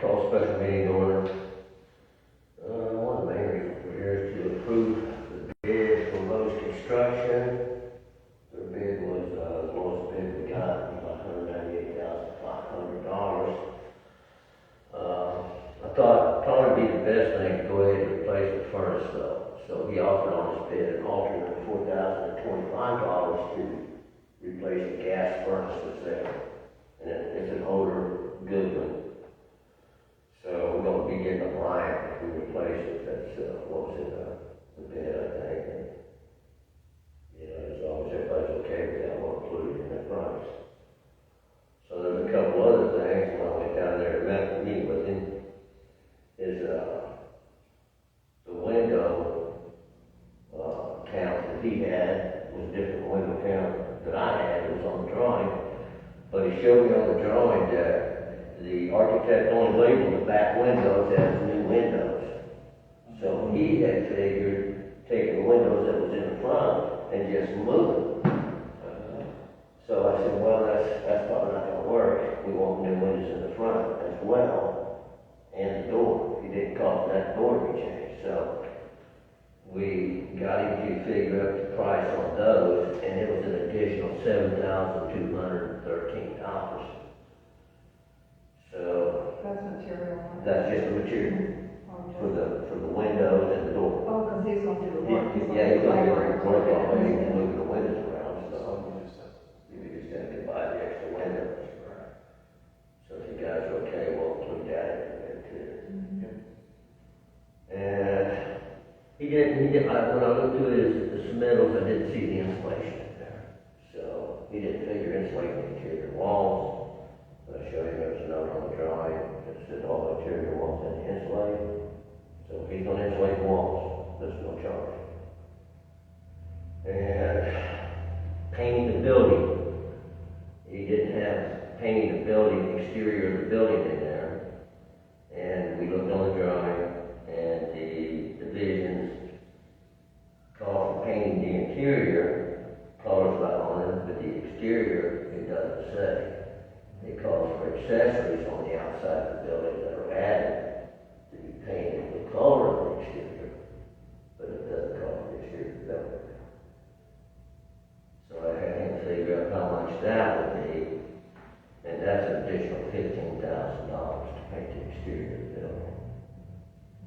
call special meeting order. One of the main reasons we're here is to approve the bid for Lowe's Construction. Their bid was, the lowest bid we got was $198,500. I thought it'd probably be the best thing to go ahead and replace the furnace though. So he offered on his bid an alternate $4,025 to replace the gas furnace that's there. And it's an older, good one. So we're gonna be getting a Bryant if we replace it. That's, what was it, the bid, I think. And, you know, as long as everybody's okay with that, we'll include it in the price. So there's a couple other things when I went down there and met to meet with him. Is, the window, count that he had was different window count that I had. It was on the drawing. But he showed me on the drawing that the architect only labeled the back windows as new windows. So he had figured taking the windows that was in the front and just moving them. So I said, well, that's probably not gonna work. We want new windows in the front as well, and the door. He didn't call that door to be changed. So we got him to figure up the price on those, and it was an additional $7,213. So That's material. that's just the material for the windows and the door. Oh, because he's gonna do the work. Yeah, he's gonna do the work on it, he's moving the windows around, so you just have to buy the extra windows. So if you guys are okay, we'll include that in there too. And when I looked through the submittals, I didn't see the insulation in there. So he didn't figure insulating the interior walls. But I showed him there was a note on the drawing that said all the interior walls had to insulate. So if he's gonna insulate the walls, there's no charge. And painting the building. He didn't have painting the building, the exterior of the building in there. And we looked on the drawing, and the divisions call for painting the interior, colors right on it, but the exterior, it doesn't say. It calls for accessories on the outside of the building that are added to be painted the color of the exterior, but it doesn't call for the exterior of the building. So I had him figure out how much that would be, and that's an additional $15,000 to paint the exterior of the building.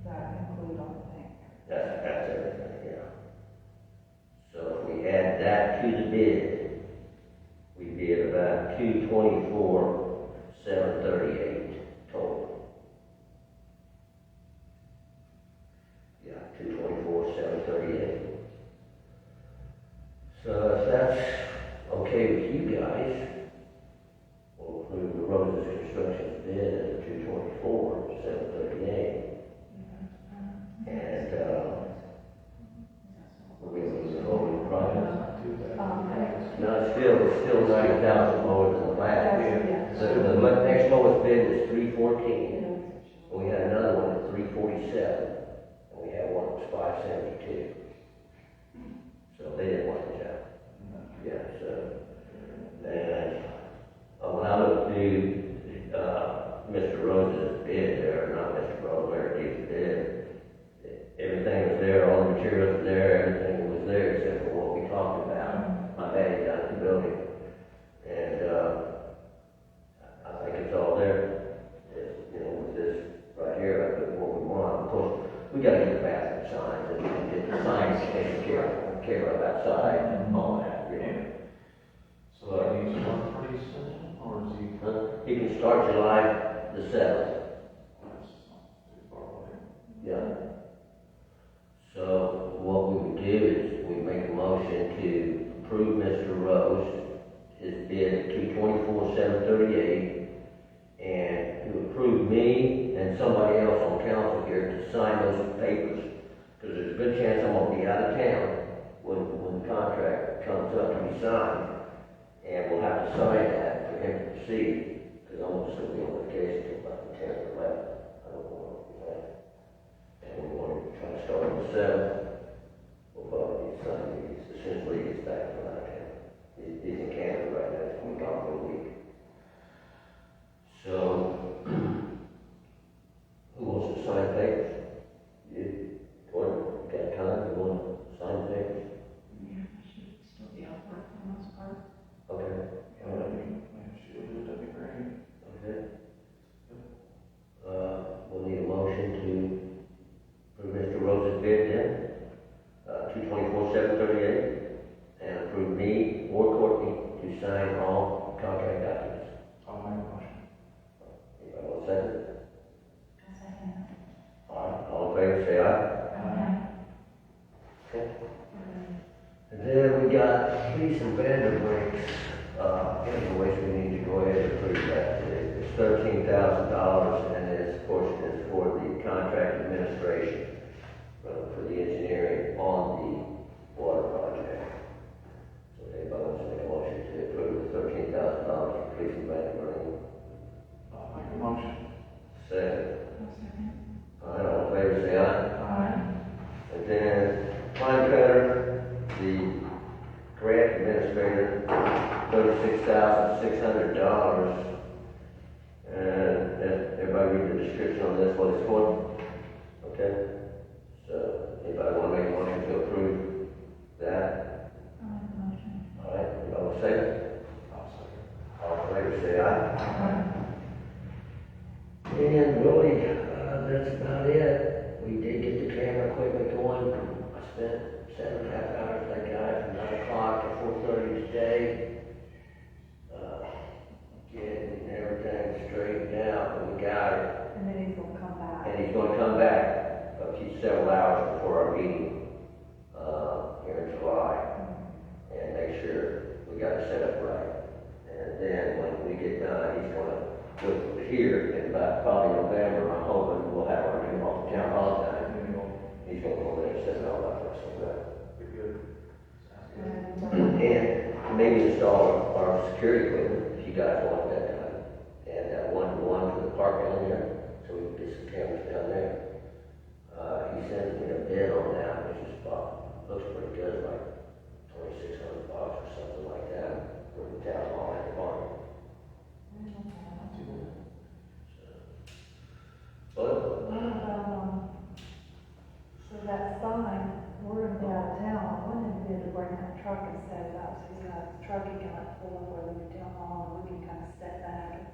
That include all the things. That's everything, yeah. So if we add that to the bid, we'd be at about $224,738 total. Yeah, $224,738. So if that's okay with you guys, we'll include the Roses Construction's bid at $224,738. And, we're going to lose the whole project. No, it's still 90,000 more than the last bid. The next lowest bid was $314, and we had another one at $347, and we had one that was $572. So they didn't want the job. Yeah, so, and when I looked through, Mr. Rose's bid there, not Mr. Rose, Larry's bid, everything was there, all the materials were there, everything was there except for what we talked about. I had it down at the building, and, I think it's all there. You know, with this right here, I put what we want. Of course, we gotta get the bathroom signs and get the signs taken care of outside and all that, you know. So that means one pretty soon, or is he? He can start July the 7th. That's not too far away. Yeah. So what we would do is we make a motion to approve Mr. Rose, his bid at $224,738, and to approve me and somebody else on council here to sign those papers. Because there's a good chance I'm gonna be out of town when the contract comes up to be signed. And we'll have to sign that for him to proceed, because I'm just gonna be on vacation till about the 10th or 11th. I don't know what and we want to try to start on the 7th. We'll probably be signing these as soon as Lee gets back from out of town. He's in Canada right now, he's gone for a week. So, All in favor, say aye. Okay. And then we got Fleece and Vanderbrinks, invoice, we need to go ahead and approve that today. It's $13,000, and its portion is for the contract administration, for the engineering on the water project. So anybody wants to make a motion to approve the $13,000 for Fleece and Vanderbrinks? I'll make a motion. Second. All right, all in favor, say aye. And then, Mike Cutter, the grant administrator, $36,600. And everybody read the description on this, what it's for? Okay? So, anybody want to make a motion to approve that? All right, anybody want to say it? I'll second. All in favor, say aye. And really, that's about it. We did get the camera equipment going. I spent 7.5 hours with that guy from 9 o'clock to 4:30 today. Getting everything straightened out, and we got it. And then he's gonna come back. And he's gonna come back a few several hours before our meeting, here in July, and make sure we got it set up right. And then when we get done, he's gonna look here in about probably November, I'm hoping we'll have our new town hall done. He's gonna go there and set it all up for us, so that. Be good. Sounds good. And maybe install our security equipment, if you guys want that done. And that one for the park down there, so we can get some cameras down there. He sent me a bid on that, which is about, looks pretty good, like $2,600 or something like that, for the town hall and the park. Not too bad. But, What about, so that sign, we're in downtown, I wanted him to bring that truck and set it up, so he's got his truck, he can like pull over where the town hall, and we can kind of step back and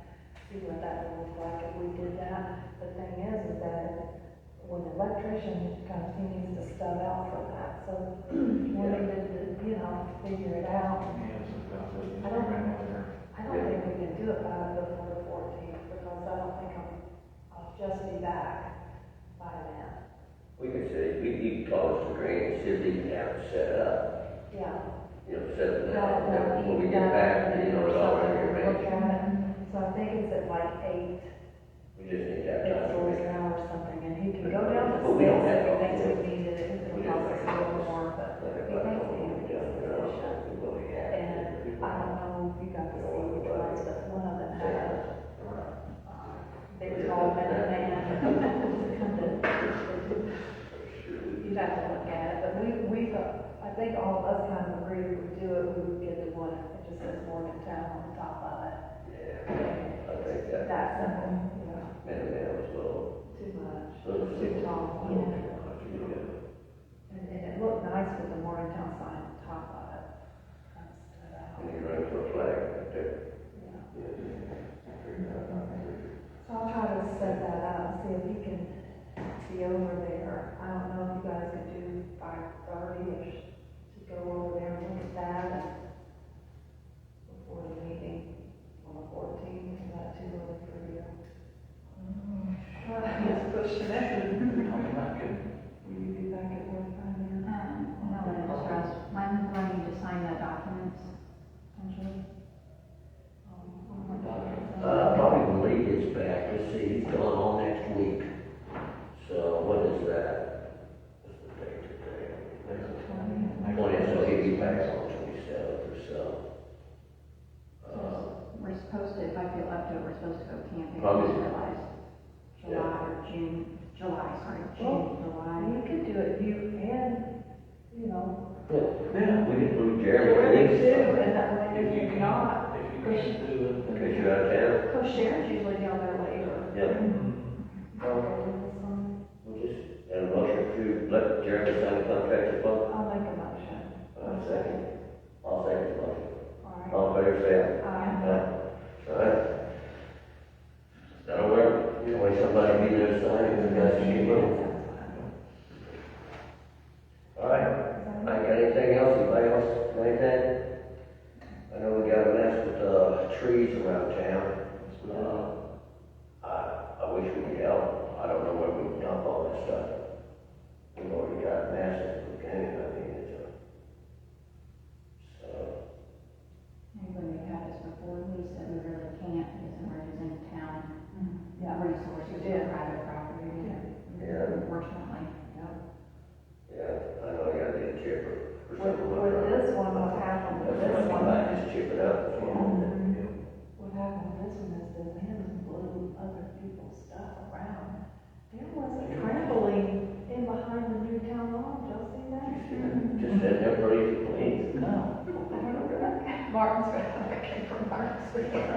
see what that would look like if we did that. The thing is that when the electrician comes, he needs to stub out for that, so we need to, figure it out. Yeah, some stuff that you I don't- bring over there. I don't think we can do it before the 14th, because I don't think I'll just be back by then. we could say, you can call us the green, and see if we can have it set up, Yeah. set it up, and then when we get back, it's already Look arranged. at it. So I think it's at like 8, We just need to have time to or make it. an hour or something, and he can go down to But we 6 don't have if he to. thinks we need it, if We it just costs us a little more, but he thinks he needs it. And I don't know if you guys see which ones, but one of them has, big tall man. You'd have to look at it, but I think all of us kind of agreed we would do it, we would get the one that just says Morgantown on the top of it. Yeah, I think that, That simple, man was a little, too much, little too tall, too yeah. much. And it looked nice with the Morgantown sign on top of it. Kind of stood out. And you run for a flag right there. Yeah. So I'll try to set that up, see if he can be over there. I don't know if you guys could do 5:30-ish to go over there and look at that and before the meeting on the 14th. Is that too early for you? Just pushing it. I mean, that could, Will you be back at work by then? No, but I just asked, when do I need to sign the documents, essentially? Probably when Lee gets back, let's see, he's gone all next week. So what is that? What's the date today? 20th, so he'll be back on 27th or so. We're supposed to, if I feel up to it, we're supposed to go camping, I Probably. just realized. July or June, July, Well, July. you could do it, you and, Yeah, we can prove Jeremy Jeremy. too, and that way if you if can, you're not, if you can do it, then. Because you're out of town. because Sharon's usually down there later. Yeah. We'll just, and a motion to let Jeremy sign the contract as well. I'll make a motion. Second. I'll second the motion. All right. All in favor, say aye. Aye. All right. That'll work. You want somebody to be there signing, and guys can keep moving. All right. I got anything else? Anybody else? Got anything? I know we got a mess with, trees around town. I wish we could help. I don't know where we can dump all this stuff. We've already got massive, okay, I mean, so, And when we had this before, we said we really can't because we're using town Yeah. resources for Yeah. private property. Yeah. Unfortunately. yeah, I know I gotta get a chipper or With, something like with that. this one, what happened with That's this what one? I might just chip it up as well. What happened with this one is the wind blew other people's stuff around. There was a trampoline in behind the new town hall, did y'all see that? Just sitting there pretty clean. No. Martinsville, I came from Martinsville.